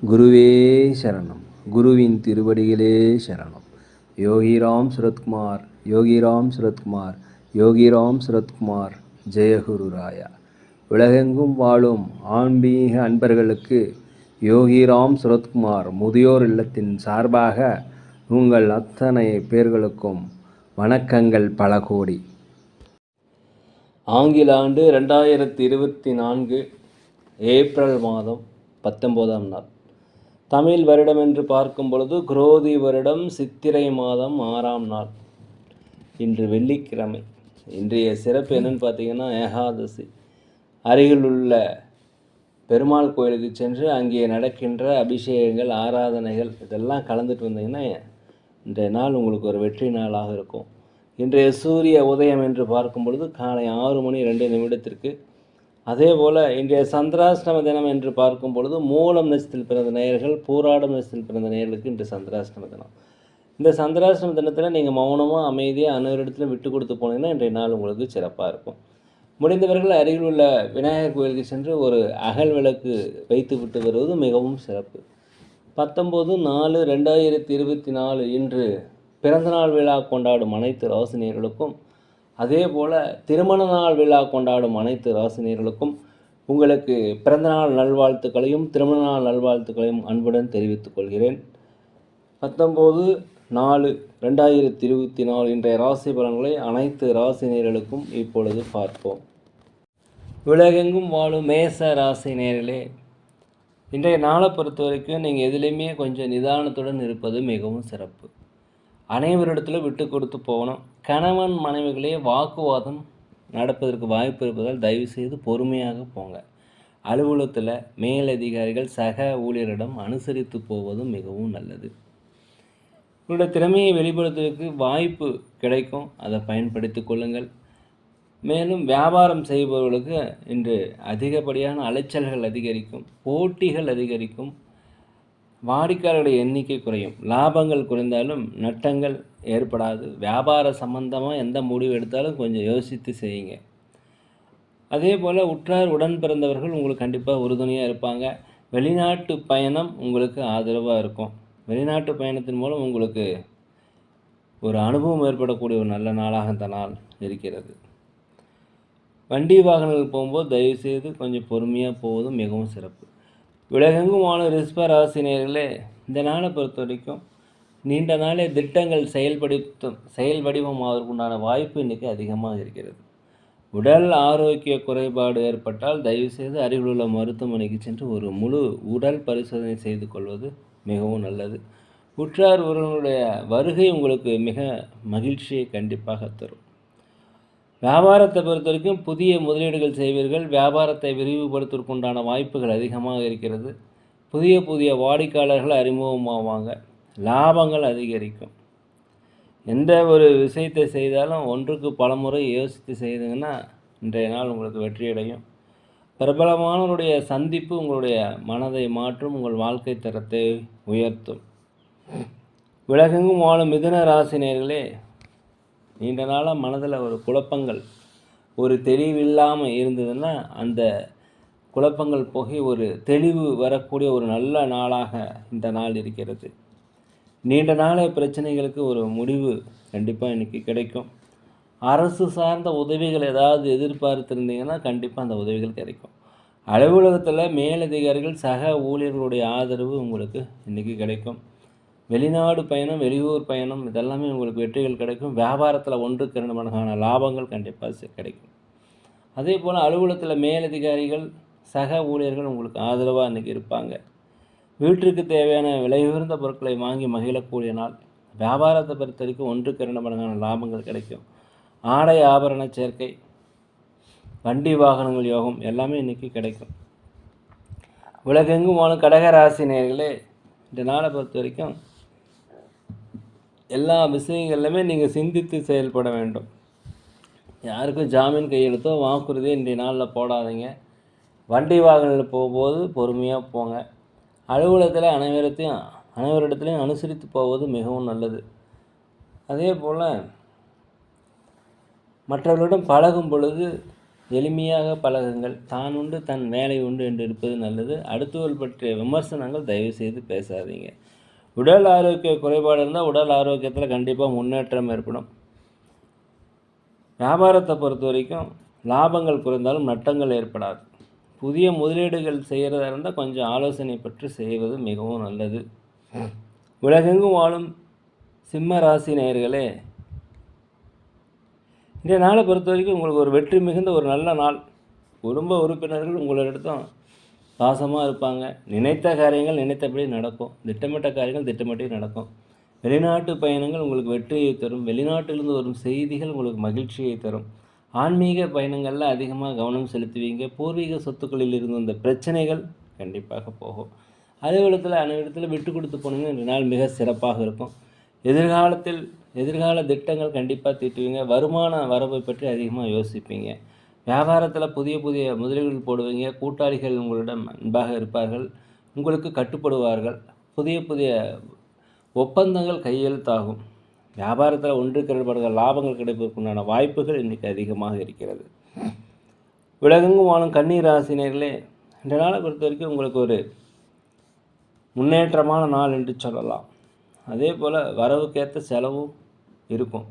குருவே சரணம். குருவின் திருவடிகளே சரணம். யோகிராம் சுரத்குமார், யோகிராம் சுரத்குமார், யோகிராம் சுரத்குமார். ஜெயகுரு ராயா. உலகெங்கும் வாழும் ஆன்மீக அன்பர்களுக்கு யோகிராம் சுரத்குமார் முதியோர் இல்லத்தின் சார்பாக உங்கள் அத்தனை பேர்களுக்கும் வணக்கங்கள் பல கோடி. ஆங்கில ஆண்டு 2024 ஏப்ரல் மாதம் 19ஆம் நாள். தமிழ் வருடம் என்று பார்க்கும் பொழுது குரோதி வருடம் சித்திரை மாதம் 6ஆம் நாள். இன்று வெள்ளிக்கிழமை. இன்றைய சிறப்பு என்னன்னு பார்த்தீங்கன்னா ஏகாதசி. அருகில் உள்ள பெருமாள் கோயிலுக்கு சென்று அங்கே நடக்கின்ற அபிஷேகங்கள், ஆராதனைகள் இதெல்லாம் கலந்துட்டு வந்தீங்கன்னா இன்றைய நாள் உங்களுக்கு ஒரு வெற்றி நாளாக இருக்கும். இன்றைய சூரிய உதயம் என்று பார்க்கும் பொழுது காலை 6:02 அதே போல் இன்றைய சந்திராஷ்டம தினம் என்று பார்க்கும் பொழுது மூலம் நட்சத்திரத்தில் பிறந்த நேயர்கள், பூராடம் நட்சத்திரத்தில் பிறந்த நேயர்களுக்கு இன்று சந்திராஷ்டம தினம். இந்த சந்திராஷ்டம தினத்தில் நீங்கள் மௌனமாக அமைதியாக அனைவரிடத்திலும் விட்டு கொடுத்து போனீங்கன்னா இன்றைய நாள் உங்களுக்கு சிறப்பாக இருக்கும். முடிந்தவர்கள் அருகில் உள்ள விநாயகர் கோயிலுக்கு சென்று ஒரு அகல் விளக்கு வைத்து விட்டு வருவது மிகவும் சிறப்பு. 19/4/2024 இன்று பிறந்தநாள் விழா கொண்டாடும் அனைத்து ராசினியர்களுக்கும், அதே போல் திருமண நாள் விழா கொண்டாடும் அனைத்து ராசினியர்களுக்கும் உங்களுக்கு பிறந்தநாள் நல்வாழ்த்துக்களையும் திருமண நாள் நல்வாழ்த்துக்களையும் அன்புடன் தெரிவித்துக் கொள்கிறேன். 19/4/2024 இன்றைய ராசி பலன்களை அனைத்து ராசினியர்களுக்கும் இப்பொழுது பார்ப்போம். உலகெங்கும் வாழும் மேச ராசி நேயர்களே, இன்றைய நாளை பொறுத்த வரைக்கும் நீங்கள் எதுலேயுமே கொஞ்சம் நிதானத்துடன் இருப்பது மிகவும் சிறப்பு. அனைவரிடத்திலும் விட்டு கொடுத்து போகணும். கணவன் மனைவிகளே வாக்குவாதம் நடப்பதற்கு வாய்ப்பு இருப்பதால் தயவுசெய்து பொறுமையாக போங்க. அலுவலகத்தில் மேலதிகாரிகள் சக ஊழியரிடம் அனுசரித்து போவதும் மிகவும் நல்லது. உங்களுடைய திறமையை வெளிப்படுத்துவதற்கு வாய்ப்பு கிடைக்கும், அதை பயன்படுத்தி கொள்ளுங்கள். மேலும் வியாபாரம் செய்பவர்களுக்கு இன்று அதிகப்படியான அலைச்சல்கள் அதிகரிக்கும், போட்டிகள் அதிகரிக்கும், வாடிக்கையாளர்களுடைய எண்ணிக்கை குறையும், லாபங்கள் குறைந்தாலும் நட்டங்கள் ஏற்படாது. வியாபார சம்பந்தமாக எந்த முடிவு எடுத்தாலும் கொஞ்சம் யோசித்து செய்யுங்க. அதே போல் உற்றார் உடன் பிறந்தவர்கள் உங்களுக்கு கண்டிப்பாக உறுதுணையாக இருப்பாங்க. வெளிநாட்டு பயணம் உங்களுக்கு ஆதரவாக இருக்கும். வெளிநாட்டு பயணத்தின் மூலம் உங்களுக்கு ஒரு அனுபவம் ஏற்படக்கூடிய ஒரு நல்ல நாளாக இந்த நாள் இருக்கிறது. வண்டி வாகனங்கள் போகும்போது தயவுசெய்து கொஞ்சம் பொறுமையாக போவதும் மிகவும் சிறப்பு. உலகெங்கும் வாழும் ரிஷப ராசினியர்களே, இந்த நாளை பொறுத்த வரைக்கும் நீண்ட நாளே திட்டங்கள் செயல் வடிவமாவதற்குண்டான வாய்ப்பு இன்றைக்கி அதிகமாக இருக்கிறது. உடல் ஆரோக்கிய குறைபாடு ஏற்பட்டால் தயவுசெய்து அருகில் உள்ள மருத்துவமனைக்கு சென்று ஒரு முழு உடல் பரிசோதனை செய்து கொள்வது மிகவும் நல்லது. உற்றார் உறவினருடைய வருகை உங்களுக்கு மிக மகிழ்ச்சியை கண்டிப்பாக தரும். வியாபாரத்தை பொறுத்த வரைக்கும் புதிய முதலீடுகள் செய்வீர்கள். வியாபாரத்தை விரிவுபடுத்துவதற்குண்டான வாய்ப்புகள் அதிகமாக இருக்கிறது. புதிய வாடிக்கையாளர்கள் அறிமுகமாவாங்க. லாபங்கள் அதிகரிக்கும். எந்த ஒரு விஷயத்தை செய்தாலும் ஒன்றுக்கு பல முறை யோசித்து செய்தீங்கன்னா இன்றைய நாள் உங்களுக்கு வெற்றியடையும். பிரபலமானவருடைய சந்திப்பு உங்களுடைய மனதை மாற்றும், உங்கள் வாழ்க்கை தரத்தை உயர்த்தும். உலகெங்கும் வாழும் மிதுன ராசினியர்களே, நீண்ட நாளாக மனதில் ஒரு குழப்பங்கள், ஒரு தெளிவில்லாமல் இருந்ததுன்னா அந்த குழப்பங்கள் போகி ஒரு தெளிவு வரக்கூடிய ஒரு நல்ல நாளாக இந்த நாள் இருக்கிறது. நீண்ட நாள பிரச்சனைகளுக்கு ஒரு முடிவு கண்டிப்பாக இன்றைக்கி கிடைக்கும். அரசு சார்ந்த உதவிகள் ஏதாவது எதிர்பார்த்துருந்தீங்கன்னா கண்டிப்பாக அந்த உதவிகள் கிடைக்கும். அலுவலகத்தில் மேலதிகாரிகள் சக ஊழியர்களுடைய ஆதரவு உங்களுக்கு இன்றைக்கி கிடைக்கும். வெளிநாடு பயணம், வெளியூர் பயணம் இதெல்லாமே உங்களுக்கு வெற்றிகள் கிடைக்கும். வியாபாரத்தில் 1-2 மடங்கான லாபங்கள் கண்டிப்பாக கிடைக்கும். அதே போல் அலுவலகத்தில் மேலதிகாரிகள் சக ஊழியர்கள் உங்களுக்கு ஆதரவாக இன்றைக்கி இருப்பாங்க. வீட்டிற்கு தேவையான விலை உயர்ந்த பொருட்களை வாங்கி மகிழக்கூடிய நாள். வியாபாரத்தை பொறுத்த வரைக்கும் 1-2 மடங்கான லாபங்கள் கிடைக்கும். ஆடை ஆபரண சேர்க்கை, வண்டி வாகனங்கள் யோகம் எல்லாமே இன்றைக்கி கிடைக்கும். உலகெங்கும் வாழும் கடகராசி நேயர்களே, இந்த நாளை பொறுத்த வரைக்கும் எல்லா விஷயங்கள்லையுமே நீங்கள் சிந்தித்து செயல்பட வேண்டும். யாருக்கும் ஜாமீன் கையெழுத்தோ வாக்குறுதியோ இன்றைய நாளில் போடாதீங்க. வண்டி வாகனத்தில் போகும்போது பொறுமையாக போங்க. அலுவலகத்தில் அனைவரிடத்துலையும் அனுசரித்து போவது மிகவும் நல்லது. அதே போல் மற்றவர்களிடம் பழகும் பொழுது எளிமையாக பழகுங்கள். தான் உண்டு தன் வேலை உண்டு என்று இருப்பது நல்லது. அடுத்தவர்கள் பற்றிய விமர்சனங்கள் தயவுசெய்து பேசாதீங்க. உடல் ஆரோக்கிய குறைபாடு இருந்தால் உடல் ஆரோக்கியத்தில் கண்டிப்பாக முன்னேற்றம் ஏற்படும். வியாபாரத்தை பொறுத்த வரைக்கும் லாபங்கள் குறைந்தாலும் நட்டங்கள் ஏற்படாது. புதிய முதலீடுகள் செய்கிறதா இருந்தால் கொஞ்சம் ஆலோசனை பெற்று செய்வது மிகவும் நல்லது. உலகெங்கும் வாழும் சிம்ம ராசி நேயர்களே, இன்றைய நாளை பொறுத்த வரைக்கும் உங்களுக்கு ஒரு வெற்றி மிகுந்த ஒரு நல்ல நாள். குடும்ப உறுப்பினர்கள் உங்களிடத்தும் பாசமாக இருப்பாங்க. நினைத்த காரியங்கள் நினைத்தபடி நடக்கும். திட்டமிட்ட காரியங்கள் திட்டமிட்டே நடக்கும். வெளிநாட்டு பயணங்கள் உங்களுக்கு வெற்றியை தரும். வெளிநாட்டிலிருந்து வரும் செய்திகள் உங்களுக்கு மகிழ்ச்சியை தரும். ஆன்மீக பயணங்களில் அதிகமாக கவனம் செலுத்துவீங்க. பூர்வீக சொத்துக்களில் இருந்து வந்த பிரச்சனைகள் கண்டிப்பாக போகும். அலுவலகத்தில் அனைவரிடத்தில் விட்டு கொடுத்து போனீங்கன்னா இந்த நாள் மிக சிறப்பாக இருக்கும். எதிர்கால திட்டங்கள் கண்டிப்பாக தீட்டுவீங்க. வருமான வரவை பற்றி அதிகமாக யோசிப்பீங்க. வியாபாரத்தில் புதிய முதலீடுகள் போடுவீங்க. கூட்டாளிகள் உங்களிடம் அன்பாக இருப்பார்கள். உங்களுக்கு கட்டுப்படுவார்கள். புதிய ஒப்பந்தங்கள் கையெழுத்தாகும். வியாபாரத்தில் ஒன்றுக்கு இரண்டு லாபங்கள் கிடைப்பதற்குண்டான வாய்ப்புகள் இன்றைக்கி அதிகமாக இருக்கிறது. உலகெங்கும் வாழும் கன்னி ராசினியர்களே, இந்த நாளை பொறுத்த வரைக்கும் உங்களுக்கு ஒரு முன்னேற்றமான நாள் என்று சொல்லலாம். அதே போல் வரவுக்கேற்ற செலவும் இருக்கும்.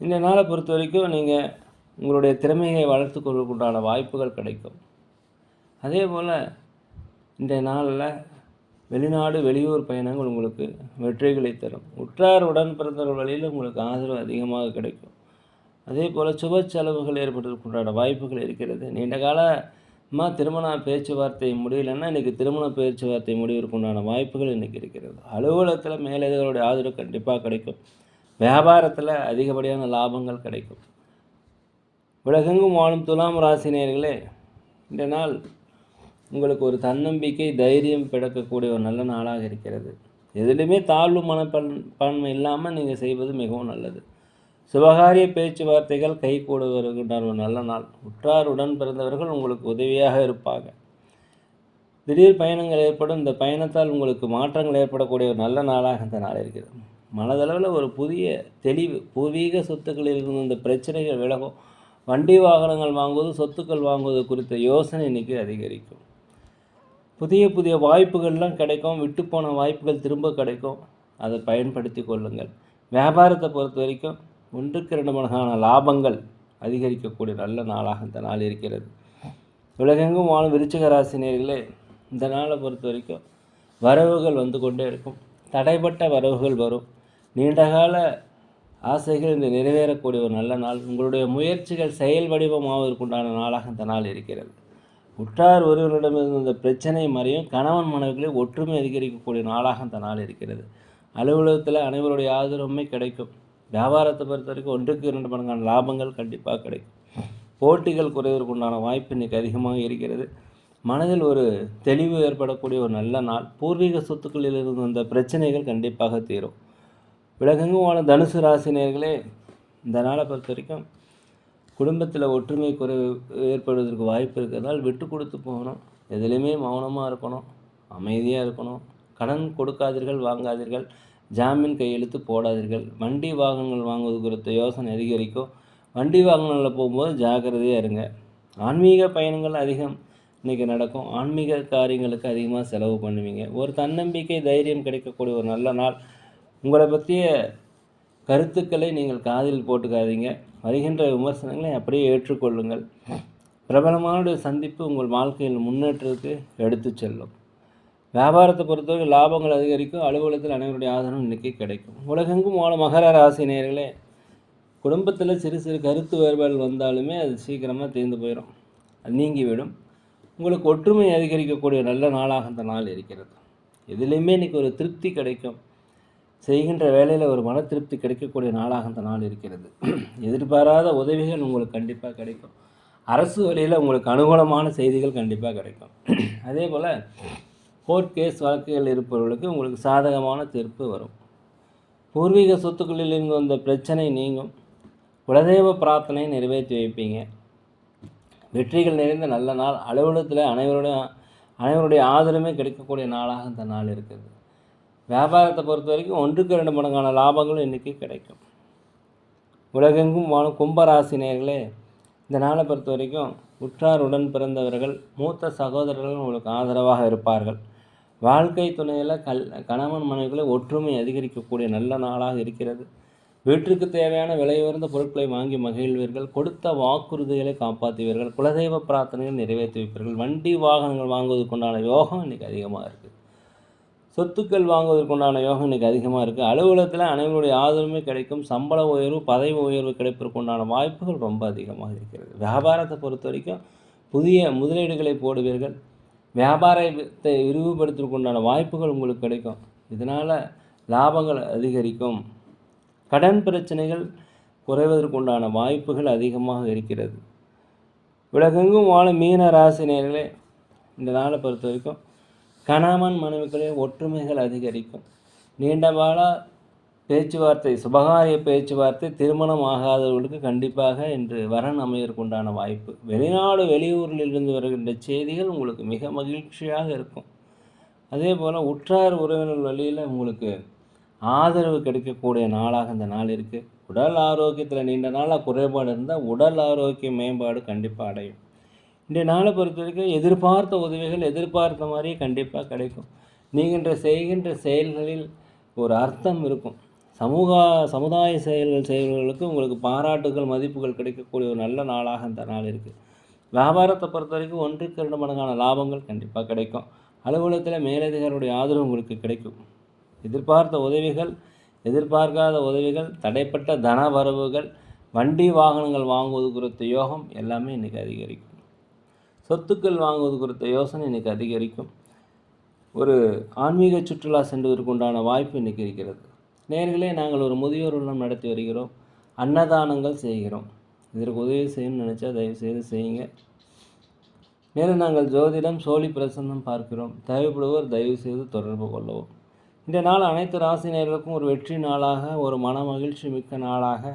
இந்த நாளை பொறுத்த வரைக்கும் நீங்கள் உங்களுடைய திறமையை வளர்த்து கொள்வதற்குண்டான வாய்ப்புகள் கிடைக்கும். அதே போல் இந்த நாளில் வெளிநாடு வெளியூர் பயணங்கள் உங்களுக்கு வெற்றிகளை தரும். உற்றார் உடன் பிறந்தவர்கள் வழியில் உங்களுக்கு ஆதரவு அதிகமாக கிடைக்கும். அதே போல் சுப செலவுகள் ஏற்படுவதற்குண்டான வாய்ப்புகள் இருக்கிறது. நீண்ட காலமாக திருமண பேச்சுவார்த்தை முடியலைன்னா இன்றைக்கி திருமண பேச்சுவார்த்தை முடிவதற்குண்டான வாய்ப்புகள் இன்றைக்கி இருக்கிறது. அலுவலகத்தில் மேலதிகாரிகளுடைய ஆதரவு கண்டிப்பாக கிடைக்கும். வியாபாரத்தில் அதிகப்படியான லாபங்கள் கிடைக்கும். உலகெங்கும் வாழும் துலாம் ராசினியர்களே, இந்த நாள் உங்களுக்கு ஒரு தன்னம்பிக்கை தைரியம் பிறக்கக்கூடிய ஒரு நல்ல நாளாக இருக்கிறது. எதுலையுமே தாழ்வு மனப்பான்மை இல்லாமல் நீங்கள் செய்வது மிகவும் நல்லது. சுபகாரிய பேச்சுவார்த்தைகள் கை கூட வருகின்ற ஒரு நல்ல நாள். உற்றார் உடன் பிறந்தவர்கள் உங்களுக்கு உதவியாக இருப்பாங்க. திடீர் பயணங்கள் ஏற்படும். இந்த பயணத்தால் உங்களுக்கு மாற்றங்கள் ஏற்படக்கூடிய ஒரு நல்ல நாளாக இந்த நாள் இருக்கிறது. மனதளவில் ஒரு புதிய தெளிவு. பூர்வீக சொத்துக்களில் இருந்து இந்த பிரச்சனைகள் விலகும். வண்டி வாகனங்கள் வாங்குவது, சொத்துக்கள் வாங்குவது குறித்த யோசனை இன்றைக்கி அதிகரிக்கும். புதிய வாய்ப்புகள்லாம் கிடைக்கும். விட்டுப்போன வாய்ப்புகள் திரும்ப கிடைக்கும். அதை பயன்படுத்தி கொள்ளுங்கள். வியாபாரத்தை பொறுத்த வரைக்கும் 1-2 மடங்கான லாபங்கள் அதிகரிக்கக்கூடிய நல்ல நாளாக இந்த நாள் இருக்கிறது. உலகெங்கும் வாழும் விருச்சிக ராசினியர்களே, இந்த நாளை பொறுத்த வரைக்கும் வரவுகள் வந்து கொண்டே இருக்கும். தடைப்பட்ட வரவுகள் வரும். நீண்டகால ஆசைகள் இந்த நிறைவேறக்கூடிய ஒரு நல்ல நாள். உங்களுடைய முயற்சிகள் செயல் வடிவமாவதற்குண்டான நாளாக இந்த நாள் இருக்கிறது. உற்றார் ஒருவரிடமிருந்து இந்த பிரச்சனை மறையும். கணவன் மனைவிகளை ஒற்றுமை அதிகரிக்கக்கூடிய நாளாக இந்த நாள் இருக்கிறது. அலுவலகத்தில் அனைவருடைய ஆதரவுமே கிடைக்கும். வியாபாரத்தை பொறுத்த வரைக்கும் 1-2 மடங்கான லாபங்கள் கண்டிப்பாக கிடைக்கும். போட்டிகள் குறைவதற்குண்டான வாய்ப்பு இன்றைக்கி அதிகமாக இருக்கிறது. மனதில் ஒரு தெளிவு ஏற்படக்கூடிய ஒரு நல்ல நாள். பூர்வீக சொத்துக்களில் இருந்து வந்த பிரச்சனைகள் கண்டிப்பாக தீரும். உலகெங்கும் வாழும் தனுசு ராசினியர்களே, இந்த நாளை பொறுத்த வரைக்கும் குடும்பத்தில் ஒற்றுமை குறைவு ஏற்படுவதற்கு வாய்ப்பு இருக்கிறதால் விட்டு கொடுத்து போகணும். எதுலேயுமே மௌனமாக இருக்கணும். அமைதியாக இருக்கணும். கடன் கொடுக்காதீர்கள், வாங்காதீர்கள். ஜாமீன் கையெழுத்து போடாதீர்கள். வண்டி வாகனங்கள் வாங்குவது குறித்த யோசனை அதிகரிக்கும். வண்டி வாகனங்களில் போகும்போது ஜாக்கிரதையாக இருங்க. ஆன்மீக பயணங்கள் அதிகம் இன்றைக்கி நடக்கும். ஆன்மீக காரியங்களுக்கு அதிகமாக செலவு பண்ணுவீங்க. ஒரு தன்னம்பிக்கை தைரியம் கிடைக்கக்கூடிய ஒரு நல்ல நாள். உங்களை பற்றிய கருத்துக்களை நீங்கள் காதில் போட்டுக்காதீங்க. வருகின்ற விமர்சனங்களை அப்படியே ஏற்றுக்கொள்ளுங்கள். பிரபலமான சந்திப்பு உங்கள் வாழ்க்கையில் முன்னேற்றத்துக்கு எடுத்து செல்லும். வியாபாரத்தை பொறுத்தவரை லாபங்கள் அதிகரிக்கும். அலுவலகத்தில் அனைவருடைய ஆதரவும் இன்றைக்கி கிடைக்கும். உலகெங்கும் வாழும் மகர ராசி நேயர்களே, குடும்பத்தில் சிறு கருத்து வேறுபாடுகள் வந்தாலுமே அது சீக்கிரமாக தீர்ந்து போயிடும். அது நீங்கிவிடும். உங்களுக்கு ஒற்றுமை அதிகரிக்கக்கூடிய நல்ல நாளாக அந்த நாள் இருக்கிறது. எதுலேயுமே இன்றைக்கி ஒரு திருப்தி கிடைக்கும். செய்கின்ற வேலையில் ஒரு மன திருப்தி கிடைக்கக்கூடிய நாளாக அந்த நாள் இருக்கிறது. எதிர்பாராத உதவிகள் உங்களுக்கு கண்டிப்பாக கிடைக்கும். அரசு வழியில் உங்களுக்கு அனுகூலமான செய்திகள் கண்டிப்பாக கிடைக்கும். அதே போல் கோர்ட் கேஸ் வழக்குகள் இருப்பவர்களுக்கு உங்களுக்கு சாதகமான தீர்ப்பு வரும். பூர்வீக சொத்துக்களில் இருந்து வந்த பிரச்சனை நீங்கும். குலதெய்வ பிரார்த்தனை நிறைவேற்றி வைப்பீங்க. வெற்றிகள் நிறைந்த நல்ல நாள். அலுவலகத்தில் அனைவருடைய ஆதரவுமே கிடைக்கக்கூடிய நாளாக இந்த நாள் இருக்குது. வியாபாரத்தை பொறுத்த வரைக்கும் 1-2 மடங்கான லாபங்களும் இன்றைக்கி கிடைக்கும். உலகெங்கும் வாழும் கும்பராசி நேயர்களே, இந்த நாளை பொறுத்த வரைக்கும் உற்றார் உடன் பிறந்தவர்கள் மூத்த சகோதரர்கள் உங்களுக்கு ஆதரவாக இருப்பார்கள். வாழ்க்கை துணையில் கணவன் மனைவிகளை ஒற்றுமை அதிகரிக்கக்கூடிய நல்ல நாளாக இருக்கிறது. வீட்டிற்கு தேவையான விலையுயர்ந்த பொருட்களை வாங்கி மகிழ்வீர்கள். கொடுத்த வாக்குறுதிகளை காப்பாற்றுவீர்கள். குலதெய்வ பிரார்த்தனைகள் நிறைவேற்றி வைப்பீர்கள். வண்டி வாகனங்கள் வாங்குவதற்குண்டான யோகம் இன்றைக்கி அதிகமாக இருக்குது. சொத்துக்கள் வாங்குவதற்குண்டான யோகம் இன்றைக்கி அதிகமாக இருக்குது. அலுவலகத்தில் அனைவருடைய ஆதரவுமே கிடைக்கும். சம்பள உயர்வு, பதவி உயர்வு கிடைப்பதற்குண்டான வாய்ப்புகள் ரொம்ப அதிகமாக இருக்கிறது. வியாபாரத்தை பொறுத்த வரைக்கும் புதிய முதலீடுகளை போடுவீர்கள். வியாபாரத்தை விரிவுபடுத்துவதற்குண்டான வாய்ப்புகள் உங்களுக்கு கிடைக்கும். இதனால் லாபங்கள் அதிகரிக்கும். கடன் பிரச்சனைகள் குறைவதற்குண்டான வாய்ப்புகள் அதிகமாக இருக்கிறது. உலகெங்கும் வாழும் மீன ராசி நேயர்களே, இந்த நாளை பொறுத்த வரைக்கும் கணவன் மனைவிகளே ஒற்றுமைகள் அதிகரிக்கும். நீண்ட கால பேச்சுவார்த்தை, சுபகாரிய பேச்சுவார்த்தை, திருமணம் ஆகாதவர்களுக்கு கண்டிப்பாக இன்று வரன் அமையற்குண்டான வாய்ப்பு. வெளிநாடு வெளியூரில் இருந்து வருகின்ற செய்திகள் உங்களுக்கு மிக மகிழ்ச்சியாக இருக்கும். அதே போல் உற்றார் உறவினர் வழியில் உங்களுக்கு ஆதரவு கிடைக்கக்கூடிய நாளாக இந்த நாள் இருக்குது. உடல் ஆரோக்கியத்தில் நீண்ட நாளாக குறைபாடு இருந்தால் உடல் ஆரோக்கிய மேம்பாடு கண்டிப்பாக அடையும். இன்றைய நாளை பொறுத்த வரைக்கும் எதிர்பார்த்த உதவிகள் எதிர்பார்த்த மாதிரியே கண்டிப்பாக கிடைக்கும். நீங்கள் செய்கின்ற செயல்களில் ஒரு அர்த்தம் இருக்கும். சமுதாய செயல்கள் செய்வர்களுக்கு உங்களுக்கு பாராட்டுகள், மதிப்புகள் கிடைக்கக்கூடிய ஒரு நல்ல நாளாக இந்த நாள் இருக்குது. வியாபாரத்தை பொறுத்த வரைக்கும் 1க்கு 2 மடங்கான லாபங்கள் கண்டிப்பாக கிடைக்கும். அலுவலகத்தில் மேலதிகாரியுடைய ஆதரவு உங்களுக்கு கிடைக்கும். எதிர்பார்த்த உதவிகள், எதிர்பார்க்காத உதவிகள், தடைப்பட்ட தன வரவுகள், வண்டி வாகனங்கள் வாங்குவது குறித்த யோகம் எல்லாமே இன்றைக்கி அதிகரிக்கும். சொத்துக்கள் வாங்குவது குறித்த யோசனை இன்றைக்கி அதிகரிக்கும். ஒரு ஆன்மீக சுற்றுலா சென்றுவதற்குண்டான வாய்ப்பு இன்றைக்கி இருக்கிறது. நேர்களே, நாங்கள் ஒரு முதியோர் இல்லம் நடத்தி வருகிறோம். அன்னதானங்கள் செய்கிறோம். இதற்கு உதவி செய்யணும்னு நினச்சா தயவுசெய்து செய்யுங்க. மேலும் நாங்கள் ஜோதிடம், சோழி பிரசன்னம் பார்க்கிறோம். தேவைப்படுவோர் தயவுசெய்து தொடர்பு கொள்ளவும். இந்த நாள் அனைத்து ராசினியர்களுக்கும் ஒரு வெற்றி நாளாக, ஒரு மன மகிழ்ச்சி மிக்க நாளாக,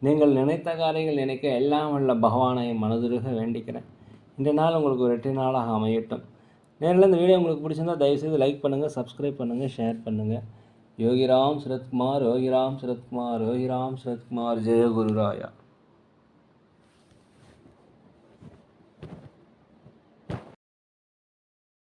நீங்கள் நினைத்த காரியங்கள் நினைக்க எல்லாம் வல்ல பகவானை மனதுருக வேண்டிக்கிறேன். இந்த நாள் உங்களுக்கு ஒரு வெற்றி நாளாக அமையட்டும். நேரில் இந்த வீடியோ உங்களுக்கு பிடிச்சிருந்தால் தயவுசெய்து லைக் பண்ணுங்கள், சப்ஸ்கிரைப் பண்ணுங்கள், ஷேர் பண்ணுங்கள். யோகிராம் சரத்குமார், யோகிராம் சரத்குமார், யோகிராம் சரத்குமார். ஜெய குருராயா.